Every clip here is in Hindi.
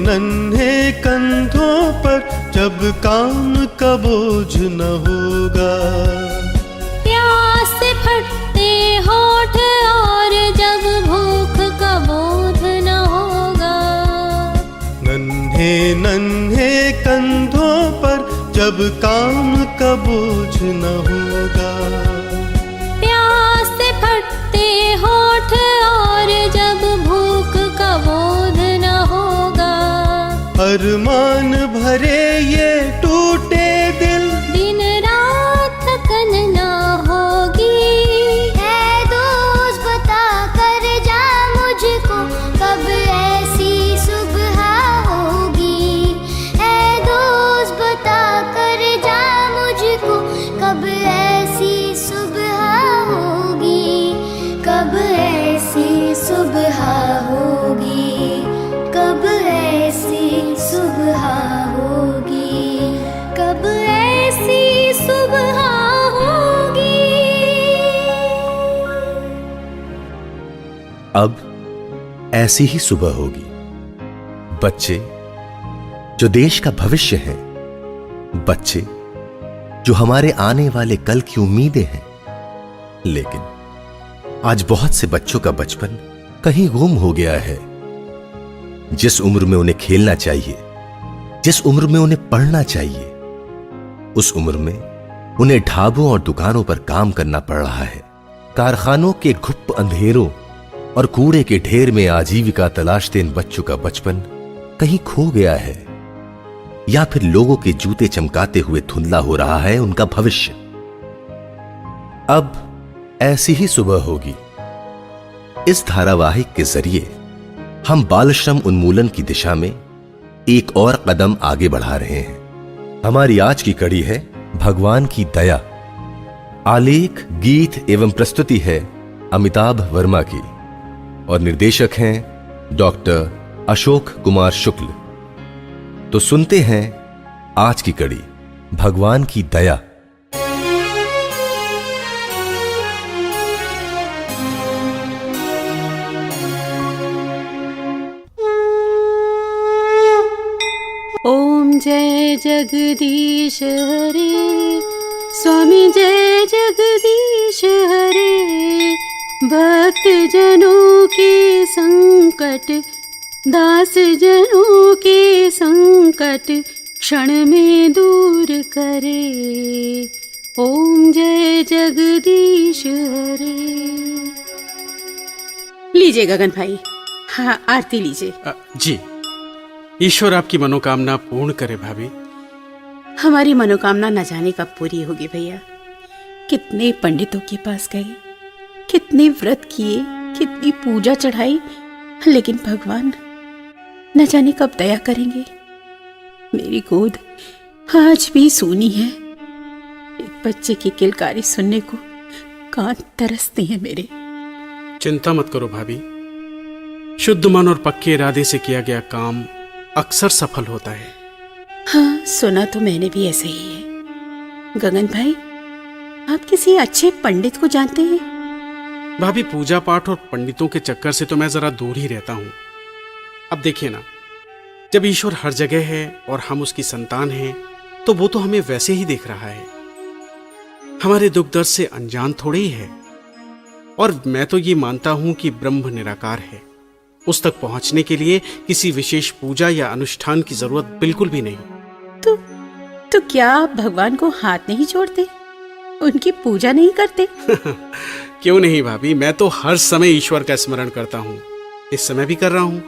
नन्हे कंधों पर जब काम का बोझ न होगा। प्यास से फटते होठ और जब भूख का बोध न होगा। नन्हे नन्हे कंधों पर जब काम का बोझ न होगा। प्यास से फटते होठ और जब भूख का बोध न होगा। अरमान भरे ये टूटे दिल, दिन रात थकन न होगी। है दोस्त बता कर जा मुझको कब ऐसी सुबह होगी। है दोस्त बता कर जा मुझको कब ऐसी सुबह होगी। कब ऐसी सुबह होगी। कब ऐसी सुबह होगी। कब ऐसी सुबह होगी। अब ऐसी ही सुबह होगी। बच्चे जो देश का भविष्य हैं, बच्चे जो हमारे आने वाले कल की उम्मीदें हैं। लेकिन आज बहुत से बच्चों का बचपन कहीं गुम हो गया है। जिस उम्र में उन्हें खेलना चाहिए, जिस उम्र में उन्हें पढ़ना चाहिए, उस उम्र में उन्हें ढाबों और दुकानों पर काम करना पड़ रहा है। कारखानों के घुप अंधेरों और कूड़े के ढेर में आजीविका तलाशते इन बच्चों का बचपन कहीं खो गया है, या फिर लोगों के जूते चमकाते हुए धुंधला हो रहा है उनका भविष्य। अब ऐसी ही सुबह होगी। इस धारावाहिक के जरिए हम बाल श्रम उन्मूलन की दिशा में एक और कदम आगे बढ़ा रहे हैं। हमारी आज की कड़ी है भगवान की दया। आलेख, गीत एवं प्रस्तुति है अमिताभ वर्मा की और निर्देशक हैं डॉक्टर अशोक कुमार शुक्ल। तो सुनते हैं आज की कड़ी भगवान की दया। ओम जय जगदीश हरे, स्वामी जय जगदीश हरे। भक्त जनों के संकट, दास जनों के संकट क्षण में दूर करे। ओम जय जगदीश हरे। लीजिए गगन भाई, हाँ आरती लीजिए। जी, ईश्वर आपकी मनोकामना पूर्ण करे भाभी। हमारी मनोकामना न जाने कब पूरी होगी भैया। कितने पंडितों के पास गए, कितने व्रत किए, कितनी पूजा चढ़ाई, लेकिन भगवान न जाने कब दया करेंगे। मेरी गोद आज भी सूनी है। एक बच्चे की किलकारी सुनने को कान तरसते हैं मेरे। चिंता मत करो भाभी, शुद्ध मन और पक्के इरादे से किया गया काम अक्सर सफल होता है। हाँ, सुना तो मैंने भी ऐसा ही है। गगन भाई, आप किसी अच्छे पंडित को जानते हैं? भाभी, पूजा पाठ और पंडितों के चक्कर से तो मैं जरा दूर ही रहता हूँ। अब देखिए ना, जब ईश्वर हर जगह है और हम उसकी संतान हैं, तो वो तो हमें वैसे ही देख रहा है। हमारे दुख दर्द से अनजान थोड़े ही है। और मैं तो ये मानता हूं कि ब्रह्म निराकार है। उस तक पहुंचने के लिए किसी विशेष पूजा या अनुष्ठान की जरूरत बिल्कुल भी नहीं। तो क्या आप भगवान को हाथ नहीं जोड़ते, उनकी पूजा नहीं करते? क्यों नहीं भाभी, मैं तो हर समय ईश्वर का स्मरण करता हूँ। इस समय भी कर रहा हूँ।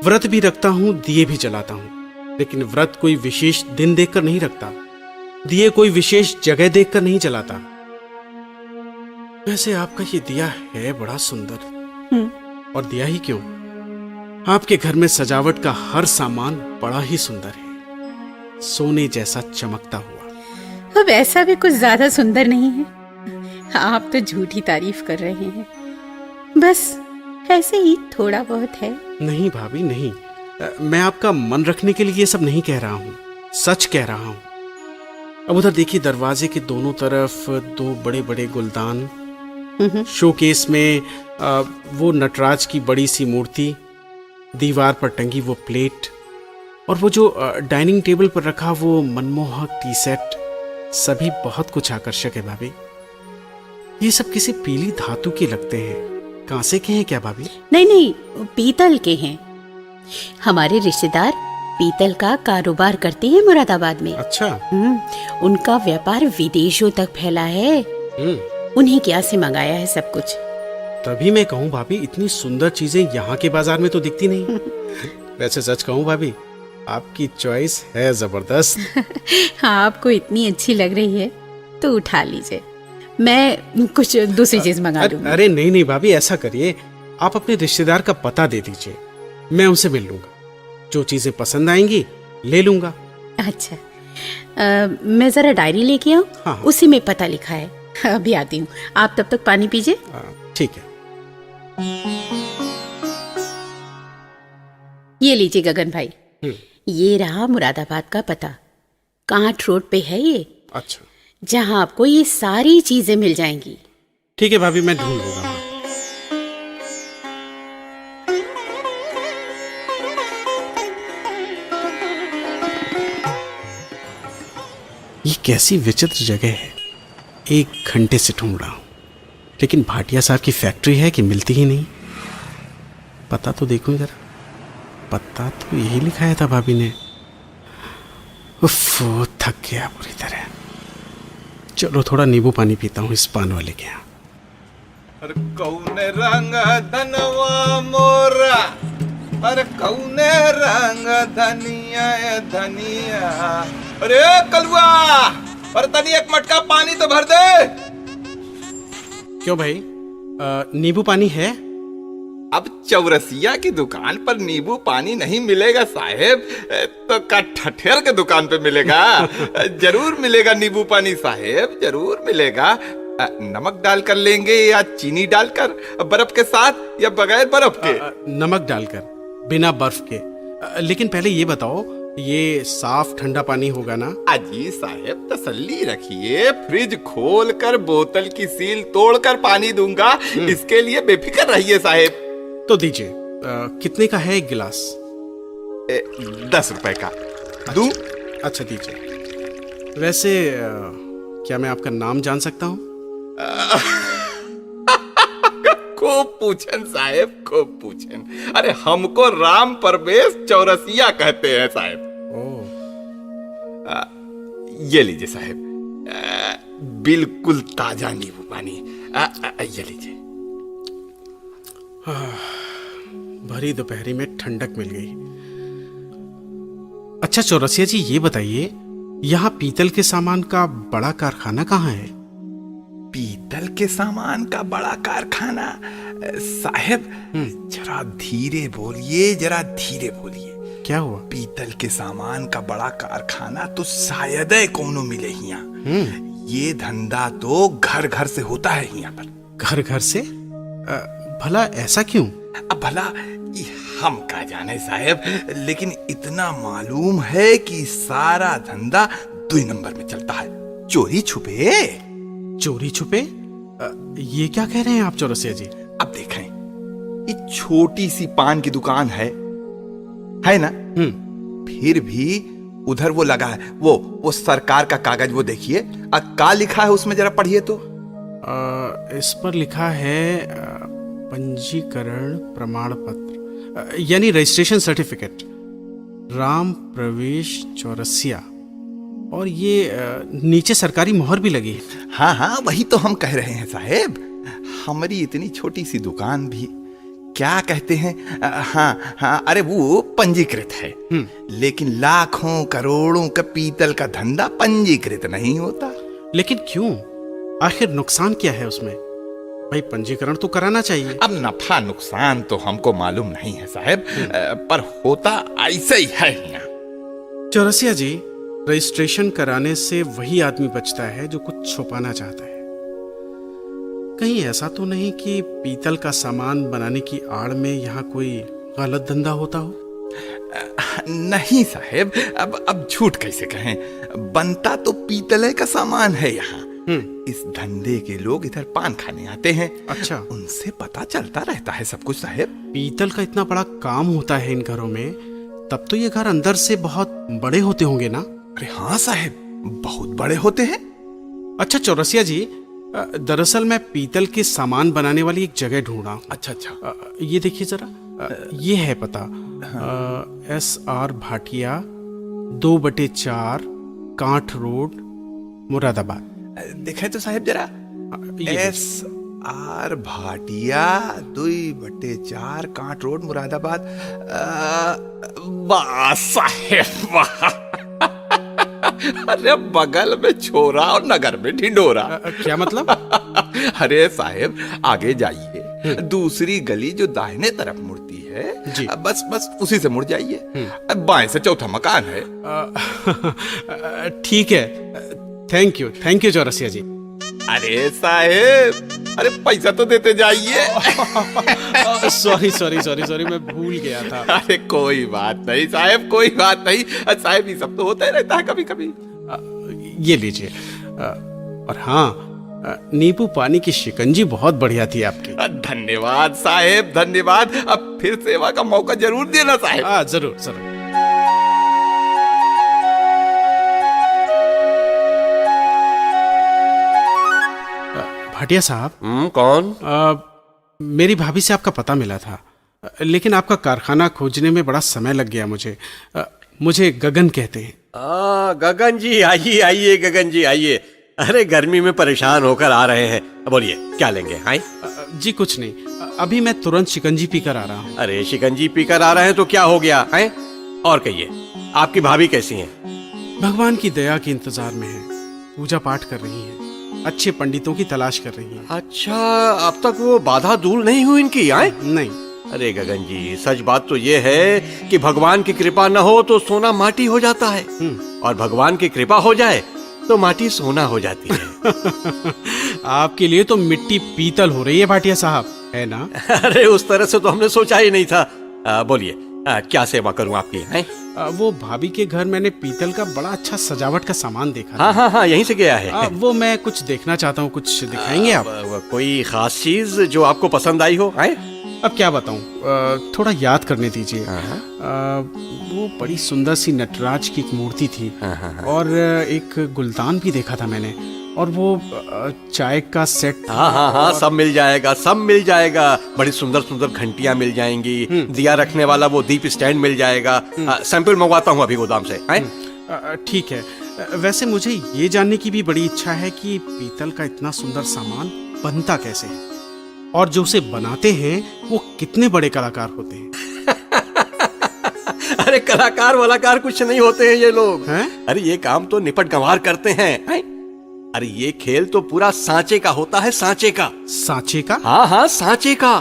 व्रत भी रखता हूँ, दिए भी जलाता हूँ। लेकिन व्रत कोई विशेष दिन देखकर नहीं रखता, दिए कोई विशेष जगह देखकर नहीं जलाता। वैसे आपका ये दिया है बड़ा सुंदर। और दिया ही क्यों, आपके घर में सजावट का हर सामान बड़ा ही सुंदर है, सोने जैसा चमकता हुआ। अब ऐसा भी कुछ ज्यादा सुंदर नहीं है। आप तो झूठी तारीफ कर रहे हैं। बस ऐसे ही थोड़ा बहुत है। नहीं भाभी नहीं, मैं आपका मन रखने के लिए ये सब नहीं कह रहा हूँ, सच कह रहा हूँ। अब उधर देखिए, दरवाजे के दोनों तरफ दो बड़े बड़े गुलदान, शोकेस में वो नटराज की बड़ी सी मूर्ति, दीवार पर टंगी वो प्लेट, और वो जो डाइनिंग टेबल पर रखा वो मनमोहक टी सेट, सभी बहुत कुछ आकर्षक है भाभी। ये सब किसी पीली धातु के लगते हैं, कांसे के हैं क्या भाभी? नहीं नहीं, पीतल के हैं। हमारे रिश्तेदार पीतल का कारोबार करते हैं मुरादाबाद में। अच्छा। उनका व्यापार विदेशों तक फैला है। उन्हीं के यहाँ से मंगाया है सब कुछ। तभी मैं कहूँ भाभी, इतनी सुंदर चीजें यहाँ के बाजार में तो दिखती नहीं। वैसे सच कहूँ भाभी, आपकी चॉइस है जबरदस्त। हाँ, आपको इतनी अच्छी लग रही है तो उठा लीजिए, मैं कुछ दूसरी चीज मंगा दूंगी। अरे नहीं नहीं भाभी, ऐसा करिए, आप अपने रिश्तेदार का पता दे दीजिए, मैं उनसे मिल लूंगा। जो चीजें पसंद आएंगी ले लूंगा। अच्छा, मैं जरा डायरी लेके आऊँ। हाँ। उसी में पता लिखा है। अभी आती हूँ, आप तब तक पानी पीजिए। ठीक है। ये लीजिए गगन भाई, ये रहा मुरादाबाद का पता। कांट रोड पे है ये। अच्छा, जहाँ आपको ये सारी चीजें मिल जाएंगी। ठीक है भाभी, मैं ढूंढ लूंगा। ये कैसी विचित्र जगह है, 1 घंटे से ढूंढ रहा हूं, लेकिन भाटिया साहब की फैक्ट्री है कि मिलती ही नहीं। पता तो देखूं जरा, पता तो यही लिखाया था भाभी ने। उफ, थक गया पूरी तरह। चलो थोड़ा नींबू पानी पीता हूँ इस पान वाले के यहाँ। अरे कौने रंग धनवा मोरा, अरे कौने रंग धनिया धनिया। अरे कलुआ, अरे तनी एक मटका पानी तो भर दे। क्यों भाई, नींबू पानी है? अब चौरसिया की दुकान पर नींबू पानी नहीं मिलेगा साहेब, तो का ठठेर के दुकान पे मिलेगा। जरूर मिलेगा नींबू पानी साहेब, जरूर मिलेगा। नमक डालकर लेंगे या चीनी डालकर, बर्फ के साथ या बगैर बर्फ के? नमक डालकर, बिना बर्फ के। लेकिन पहले ये बताओ, ये साफ ठंडा पानी होगा ना? अजी साहेब तसल्ली रखिए, फ्रिज खोलकर बोतल की सील तोड़कर पानी दूंगा, इसके लिए बेफिक्र रहिए साहेब। तो दीजिए। कितने का है एक गिलास? 10 रुपए का दूं? अच्छा दीजिए। वैसे क्या मैं आपका नाम जान सकता हूँ? खूब पूछन साहेब, खूब पूछन। अरे हमको राम परवेश चौरसिया कहते हैं साहेब। ये लीजिए साहेब, बिल्कुल ताजा नींबू पानी। ये लीजिए। भरी दोपहरी में ठंडक मिल गई। अच्छा चौरसिया जी, ये बताइए, यहाँ पीतल के सामान का बड़ा कारखाना कहाँ है? पीतल के सामान का बड़ा कारखाना साहेब, जरा धीरे बोलिए, जरा धीरे बोलिए। क्या हुआ? पीतल के सामान का बड़ा कारखाना तो शायद कोनो मिले यहाँ। ये धंधा तो घर घर से होता है यहाँ पर। घर घर से? भला ऐसा क्यों? अब भला हम का जाने साहेब, लेकिन इतना मालूम है कि सारा धंधा 2 नंबर में चलता है, चोरी छुपे। चोरी छुपे? ये क्या कह रहे हैं आप चौरसिया जी? अब देखें, ये छोटी सी पान की दुकान है ना? फिर भी उधर वो लगा है, वो सरकार का कागज, वो देखिए क्या लिखा है उसमें, जरा पढ़िए तो। इस पर लिखा है पंजीकरण प्रमाण पत्र, यानी रजिस्ट्रेशन सर्टिफिकेट, राम प्रवेश चौरसिया, और ये नीचे सरकारी मोहर भी लगी है। हाँ, वही तो हम कह रहे हैं साहेब। हमारी इतनी छोटी सी दुकान भी क्या कहते हैं, हाँ, अरे वो पंजीकृत है, लेकिन लाखों करोड़ों का पीतल का धंधा पंजीकृत नहीं होता। लेकिन क्यों? आखिर नुकसान क्या है उसमें? भाई पंजीकरण तो कराना चाहिए। अब नफा नुकसान तो हमको मालूम नहीं है साहब, पर होता ऐसे ही है यहाँ। चौरसिया जी, रजिस्ट्रेशन कराने से वही आदमी बचता है जो कुछ छुपाना चाहता है। कहीं ऐसा तो नहीं कि पीतल का सामान बनाने की आड़ में यहाँ कोई गलत धंधा होता हो? नहीं साहब, अब झूठ कैसे कहें, बनता तो पीतल का सामान है यहाँ। इस धंधे के लोग इधर पान खाने आते हैं। अच्छा, उनसे पता चलता रहता है सब कुछ साहब। पीतल का इतना बड़ा काम होता है इन घरों में, तब तो ये घर अंदर से बहुत बड़े होते होंगे ना? अरे हाँ साहेब, बहुत बड़े होते हैं। अच्छा चौरसिया जी, दरअसल मैं पीतल के सामान बनाने वाली एक जगह ढूंढा। अच्छा अच्छा। ये देखिए जरा, ये है पता, SR भाटिया 2/4 कांठ रोड मुरादाबाद। देखें तो साहेब जरा, ये SR Bhatia 2/4 can't road Moradabad. वाह साहेब वाह। अरे बगल में छोरा और नगर में ढिंडोरा। क्या मतलब? अरे साहेब आगे जाइए, दूसरी गली जो दाहिने तरफ मुड़ती है, जी। बस बस उसी से मुड़ जाइए, बाएं से चौथा मकान है। ठीक है, थैंक यू चौरसिया जी। अरे साहेब, अरे पैसा तो देते जाइए। सॉरी, मैं भूल गया था। अरे कोई बात नहीं साहेब, कोई बात नहीं साहेब, ये सब तो होता ही रहता है कभी कभी। ये लीजिए। और हाँ, नींबू पानी की शिकंजी बहुत बढ़िया थी आपकी। धन्यवाद साहेब, धन्यवाद। अब फिर सेवा का मौका जरूर देना साहेब। हाँ जरूर जरूर। भाटिया साहब। कौन? मेरी भाभी से आपका पता मिला था, लेकिन आपका कारखाना खोजने में बड़ा समय लग गया मुझे गगन कहते हैं। गगन जी आइए आइए, गगन जी आइए। अरे गर्मी में परेशान होकर आ रहे हैं, बोलिए क्या लेंगे? हाँ जी कुछ नहीं, अभी मैं तुरंत शिकंजी पीकर आ रहा हूँ। अरे शिकंजी पीकर आ रहे हैं तो क्या हो गया है? और कहिए, आपकी भाभी कैसी हैं? भगवान की दया के इंतजार में है, पूजा पाठ कर रही है, अच्छे पंडितों की तलाश कर रही है। अच्छा, अब तक वो बाधा दूर नहीं हुई इनकी? आए नहीं। अरे गगन जी, सच बात तो ये है कि भगवान की कृपा न हो तो सोना माटी हो जाता है, और भगवान की कृपा हो जाए तो माटी सोना हो जाती है। आपके लिए तो मिट्टी पीतल हो रही है भाटिया साहब, है ना? अरे उस तरह से तो हमने सोचा ही नहीं था। बोलिए क्या सेवा करूं आपकी? हैं? वो भाभी के घर मैंने पीतल का बड़ा अच्छा सजावट का सामान देखा। हाँ हाँ हाँ, यहीं से गया है। वो मैं कुछ देखना चाहता हूँ, कुछ दिखाएंगे आप? कोई खास चीज जो आपको पसंद आई हो? हैं? अब क्या बताऊं, थोड़ा याद करने दीजिए। वो बड़ी सुंदर सी नटराज की एक मूर्ति थी, और एक गुलदान भी देखा था मैंने, और वो चाय का सेट। हाँ हाँ हाँ, सब मिल जाएगा, सब मिल जाएगा। बड़ी सुंदर सुंदर घंटियां मिल जाएंगी, दिया रखने वाला वो दीप स्टैंड मिल जाएगा। सैंपल मंगवाता हूँ अभी गोदाम से। ठीक है। वैसे मुझे ये जानने की भी बड़ी इच्छा है कि पीतल का इतना सुंदर सामान बनता कैसे है, और जो उसे बनाते हैं वो कितने बड़े कलाकार होते हैं। अरे कलाकार वलाकार कुछ नहीं होते हैं ये लोग हैं? अरे ये काम तो निपट गंवार करते हैं। अरे ये खेल तो पूरा सांचे का होता है, सांचे का। सांचे का? हाँ हाँ, सांचे का।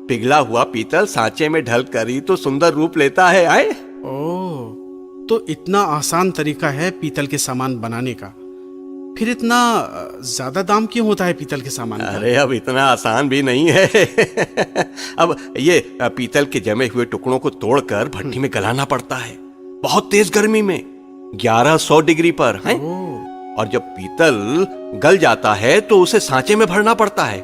पिघला हुआ पीतल सांचे में ढल कर ही तो सुंदर रूप लेता है। आए ओह, तो इतना आसान तरीका है पीतल के सामान बनाने का। फिर इतना ज्यादा दाम क्यों होता है पीतल के सामान का? अरे अब इतना आसान भी नहीं है। अब ये पीतल के जमे हुए टुकड़ों को तोड़कर भट्टी में गलाना पड़ता है, बहुत तेज गर्मी में, 1100 डिग्री पर है? और जब पीतल गल जाता है तो उसे सांचे में भरना पड़ता है।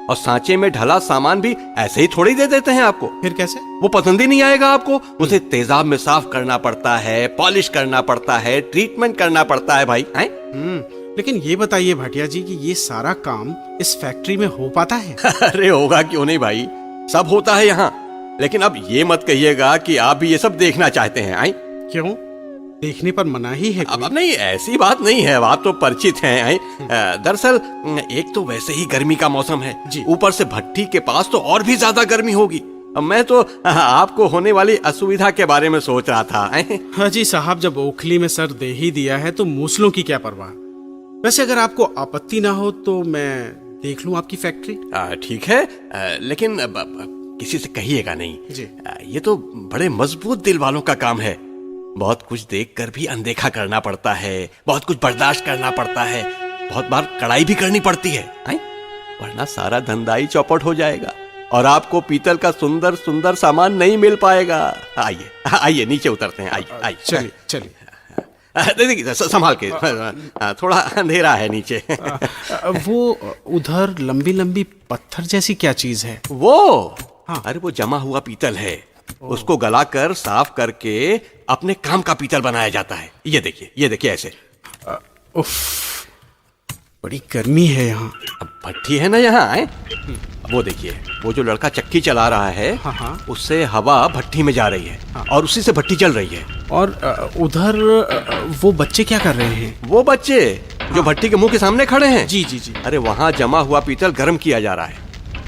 और सांचे में ढला सामान भी ऐसे ही थोड़ी दे देते हैं आपको। फिर कैसे? वो पसंद ही नहीं आएगा आपको। उसे तेजाब में साफ करना पड़ता है, पॉलिश करना पड़ता है, ट्रीटमेंट करना पड़ता है भाई। लेकिन ये बताइए भाटिया जी कि ये सारा काम इस फैक्ट्री में हो पाता है? अरे होगा क्यों नहीं भाई, सब होता है यहाँ। लेकिन अब ये मत कहिएगा कि आप भी ये सब देखना चाहते हैं। आई क्यों? देखने पर मनाही है कोई? अब नहीं, ऐसी बात नहीं है, आप तो परिचित हैं। दरअसल एक तो वैसे ही गर्मी का मौसम है, ऊपर से भट्टी के पास तो और भी ज्यादा गर्मी होगी। मैं तो आपको होने वाली असुविधा के बारे में सोच रहा था। हाँ जी साहब, जब ओखली में सर दे ही दिया है तो मूसलों की क्या परवाह। वैसे अगर आपको आपत्ति ना हो तो मैं देख लूं आपकी फैक्ट्री? ठीक है, लेकिन किसी से कहिएगा नहीं जी। ये तो बड़े मजबूत दिल वालों का काम है। बहुत कुछ देखकर भी अनदेखा करना पड़ता है, बहुत कुछ बर्दाश्त करना पड़ता है, बहुत बार कड़ाई भी करनी पड़ती है, वरना सारा धंधा ही चौपट हो जाएगा और आपको पीतल का सुंदर सुंदर सामान नहीं मिल पाएगा। आइए आइए, नीचे उतरते हैं। आइए आइए, चलिए चलिए। देखिए संभाल के, थोड़ा अंधेरा है नीचे। वो उधर लंबी लंबी पत्थर जैसी क्या चीज है? वो हाँ, अरे वो जमा हुआ पीतल है। उसको गलाकर साफ करके अपने काम का पीतल बनाया जाता है। ये देखिए ऐसे। उफ, बड़ी गर्मी है यहाँ। अब भट्ठी है ना यहाँ है। वो देखिए, वो जो लड़का चक्की चला रहा है, हाँ। उससे हवा भट्ठी में जा रही है, और उसी से भट्ठी चल रही है। और उधर वो बच्चे क्या कर रहे हैं? वो बच्चे जो भट्ठी के मुंह के सामने खड़े हैं। जी। अरे वहाँ जमा हुआ पीतल गर्म किया जा रहा है।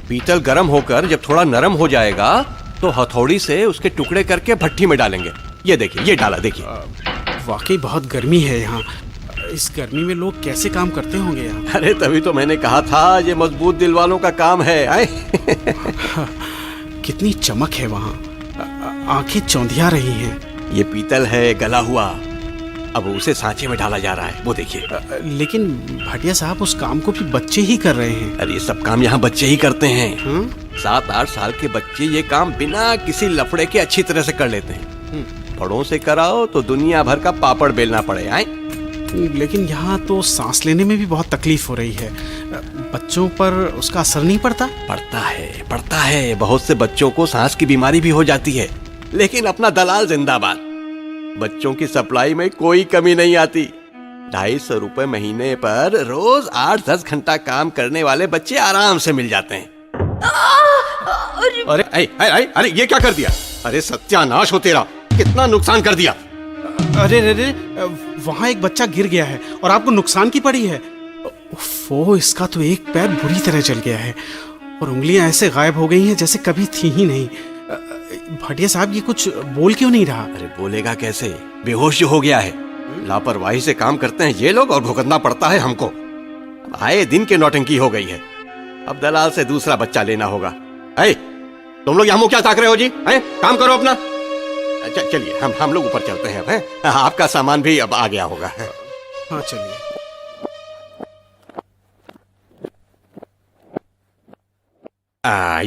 पीतल गर्म होकर जब थोड़ा नरम हो जाएगा तो हथौड़ी से उसके टुकड़े करके भट्ठी में डालेंगे। ये देखिए, ये डाला देखिए। वाकई बहुत गर्मी है यहाँ। इस गर्मी में लोग कैसे काम करते होंगे यहाँ? अरे तभी तो मैंने कहा था ये मजबूत दिल वालों का काम है। कितनी चमक है वहाँ, आंखें चौंधिया रही हैं। ये पीतल है गला हुआ, अब उसे सांचे में डाला जा रहा है। वो देखिए। लेकिन भाटिया साहब, उस काम को भी बच्चे ही कर रहे हैं। अरे ये सब काम यहाँ बच्चे ही करते हैं। 7-8 साल के बच्चे ये काम बिना किसी लफड़े के अच्छी तरह से कर लेते हैं। बड़ों से कराओ तो दुनिया भर का पापड़ बेलना पड़े। लेकिन यहाँ तो सांस लेने में भी बहुत तकलीफ हो रही है। बच्चों पर उसका असर नहीं पड़ता? पड़ता है। बहुत से बच्चों को सांस की बीमारी भी हो जाती है, लेकिन अपना दलाल जिंदाबाद। बच्चों की सप्लाई में कोई कमी नहीं आती। 250 रुपए महीने पर रोज 8-10 घंटा काम करने वाले बच्चे आराम से मिल जाते हैं। अरे ये क्या कर दिया? अरे सत्यानाश हो तेरा, कितना नुकसान कर दिया। अरे वहाँ एक बच्चा गिर गया है और आपको नुकसान की पड़ी है। वो इसका तो एक पैर बुरी तरह जल गया है और उंगलियां ऐसे गायब हो गई हैं जैसे कभी थी ही नहीं। भाटिया साहब, ये कुछ बोल क्यों नहीं रहा? अरे बोलेगा कैसे, बेहोश हो गया है। लापरवाही से काम करते हैं ये लोग और भुगतना पड़ता है हमको। अब आए दिन की नौटंकी हो गई है। अब दलाल से दूसरा बच्चा लेना होगा। तुम लोग यहाँ मुंह क्या ताक रहे हो जी? काम करो अपना। चलिए हम लोग ऊपर चलते हैं। आपका सामान भी अब आ गया होगा। हाँ चलिए।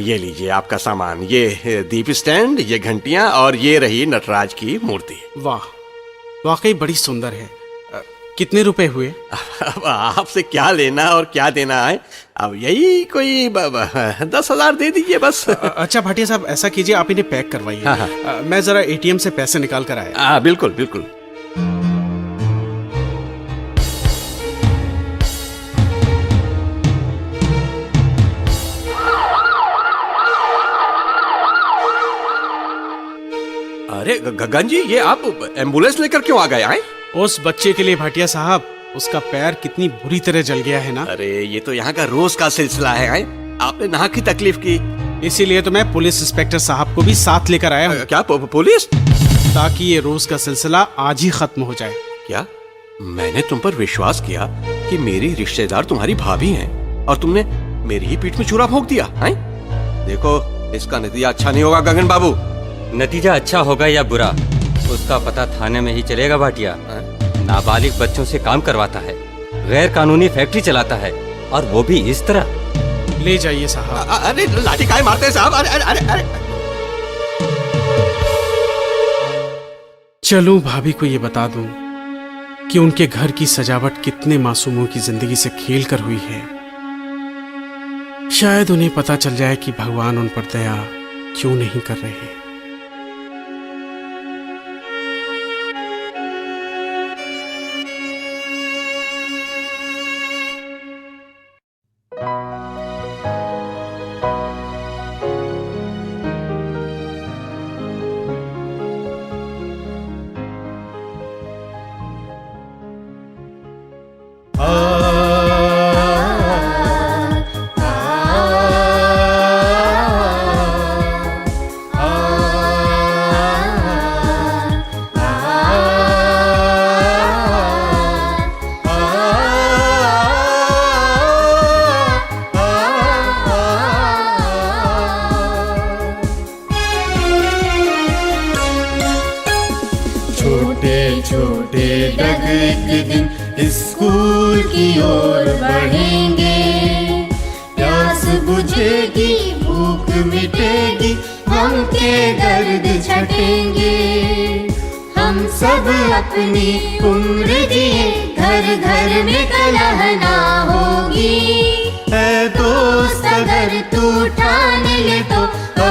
ये लीजिए आपका सामान। ये दीप स्टैंड, ये घंटियां, और ये रही नटराज की मूर्ति। वाह, वाकई बड़ी सुंदर है। कितने रुपए हुए? अब आपसे क्या लेना और क्या देना है, अब यही कोई 10,000 दे दीजिए बस। अच्छा भाटिया साहब, ऐसा कीजिए, आप इन्हें पैक करवाइए। हाँ। मैं जरा एटीएम से पैसे निकाल कर आया। बिल्कुल। अरे गगन जी, ये आप एम्बुलेंस लेकर क्यों आ गए? उस बच्चे के लिए भाटिया साहब, उसका पैर कितनी बुरी तरह जल गया है ना। अरे ये तो यहाँ का रोज का सिलसिला है। आपने नाहक की तकलीफ की, इसीलिए तो मैं पुलिस इंस्पेक्टर साहब को भी साथ लेकर आया हूँ। क्या पुलिस? ताकि ये रोज का सिलसिला आज ही खत्म हो जाए। क्या? मैंने तुम पर विश्वास किया कि मेरी रिश्तेदार तुम्हारी भाभी हैं और तुमने मेरी ही पीठ में छुरा भोंक दिया। देखो, इसका नतीजा अच्छा नहीं होगा गगन बाबू। नतीजा अच्छा होगा या बुरा, उसका पता थाने में ही चलेगा। भाटिया नाबालिग बच्चों से काम करवाता है, गैर कानूनी फैक्ट्री चलाता है, और वो भी इस तरह। ले जाइए साहब। अरे लाठी काहे मारते हैं साहब? अरे चलूं भाभी को ये बता दूं कि उनके घर की सजावट कितने मासूमों की जिंदगी से खेल कर हुई है। शायद उन्हें पता चल जाए कि भगवान उन पर दया क्यों नहीं कर रहे। छोटे डग एक दिन स्कूल की ओर बढ़ेंगे। प्यास बुझेगी, भूख मिटेगी, हम के दर्द छटेंगे। हम सब अपनी उम्र जिए, घर घर में कलह ना होगी। है दोस्त अगर तू ठान ले तो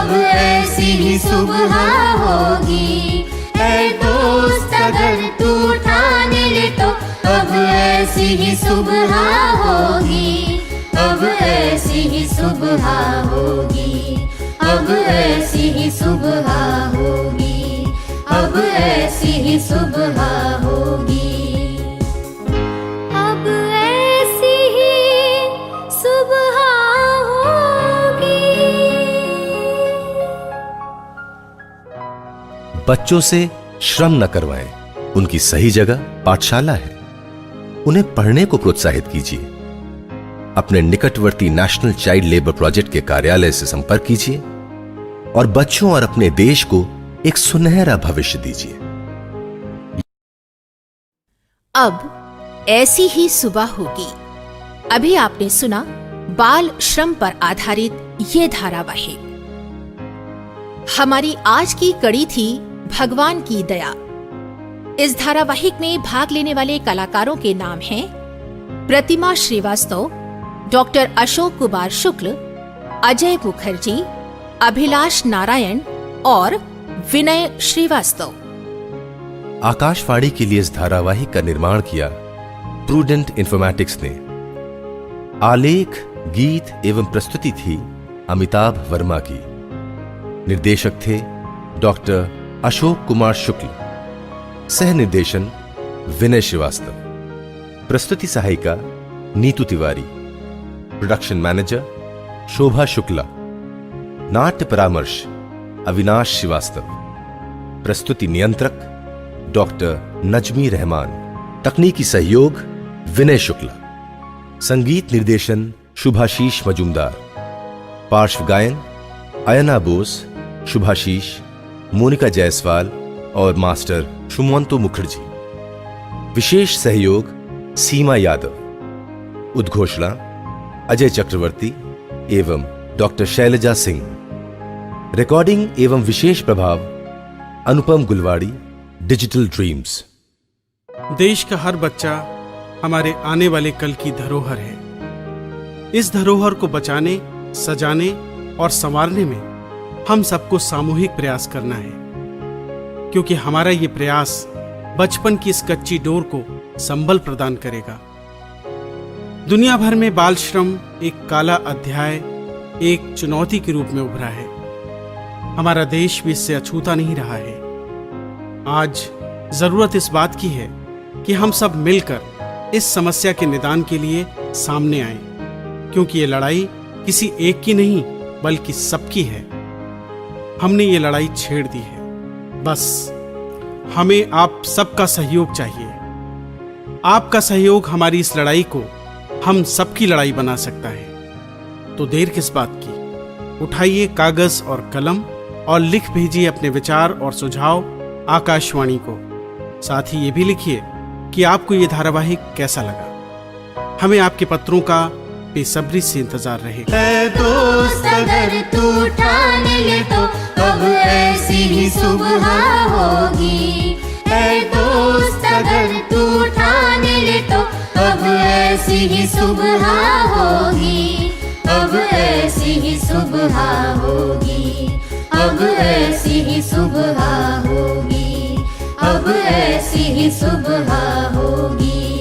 अब ऐसी ही सुबह होगी। ऐ दोस्त अगर तू ठान ले तो अब ऐसी ही सुबह होगी। अब ऐसी ही सुबह होगी। अब ऐसी ही सुबह होगी। अब ऐसी ही सुबह होगी। अब ऐसी ही सुबह होगी। बच्चों से श्रम न करवाएं, उनकी सही जगह पाठशाला है। उन्हें पढ़ने को प्रोत्साहित कीजिए। अपने निकटवर्ती नेशनल चाइल्ड लेबर प्रोजेक्ट के कार्यालय से संपर्क कीजिए और बच्चों और अपने देश को एक सुनहरा भविष्य दीजिए। अब ऐसी ही सुबह होगी। अभी आपने सुना बाल श्रम पर आधारित ये धारावाहिक। हमारी आज की कड़ी थी भगवान की दया। इस धारावाहिक में भाग लेने वाले कलाकारों के नाम हैं प्रतिमा श्रीवास्तव, डॉक्टर अशोक कुमार शुक्ल, अजय मुखर्जी, अभिलाष नारायण और विनय श्रीवास्तव। आकाशवाणी के लिए इस धारावाहिक का निर्माण किया प्रूडेंट इंफॉर्मेटिक्स ने। आलेख, गीत एवं प्रस्तुति थी अमिताभ वर्मा की। निर्देशक थे डॉक्टर अशोक कुमार शुक्ल, सह निर्देशन विनय श्रीवास्तव, प्रस्तुति सहायिका नीतू तिवारी, प्रोडक्शन मैनेजर शोभा शुक्ला, नाट्य परामर्श अविनाश श्रीवास्तव, प्रस्तुति नियंत्रक डॉक्टर नजमी रहमान, तकनीकी सहयोग विनय शुक्ला, संगीत निर्देशन शुभाशीष मजूमदार, पार्श्व गायन अयना बोस, शुभाशीष, मोनिका जायसवाल और मास्टर शुमवंतो मुखर्जी। विशेष सहयोग सीमा यादव, उद्घोषणा अजय चक्रवर्ती एवं डॉक्टर शैलजा सिंह। रिकॉर्डिंग एवं विशेष प्रभाव अनुपम गुलवाड़ी, डिजिटल ड्रीम्स। देश का हर बच्चा हमारे आने वाले कल की धरोहर है। इस धरोहर को बचाने, सजाने और संवारने में हम सबको सामूहिक प्रयास करना है, क्योंकि हमारा ये प्रयास बचपन की इस कच्ची डोर को संबल प्रदान करेगा। दुनिया भर में बाल श्रम एक काला अध्याय, एक चुनौती के रूप में उभरा है। हमारा देश भी इससे अछूता नहीं रहा है। आज जरूरत इस बात की है कि हम सब मिलकर इस समस्या के निदान के लिए सामने आएं, क्योंकि ये लड़ाई किसी एक की नहीं बल्कि सबकी है। हमने ये लड़ाई छेड़ दी है। बस हमें आप सबका सहयोग चाहिए। आपका सहयोग हमारी इस लड़ाई को हम सबकी लड़ाई बना सकता है। तो देर किस बात की? उठाइए कागज और कलम और लिख भेजिए अपने विचार और सुझाव आकाशवाणी को। साथ ही ये भी लिखिए कि आपको ये धारावाहिक कैसा लगा। हमें आपके पत्रों का बेसब्री से इंतजार रहेगा। ऐ दोस्त अगर तू ठान ले तो अब ऐसी ही सुबह होगी। ऐ दोस्त अगर तू ठान ले तो अब ऐसी ही सुबह होगी। अब ऐसी ही सुबह होगी। अब ऐसी ही सुबह होगी। अब ऐसी ही सुबह होगी।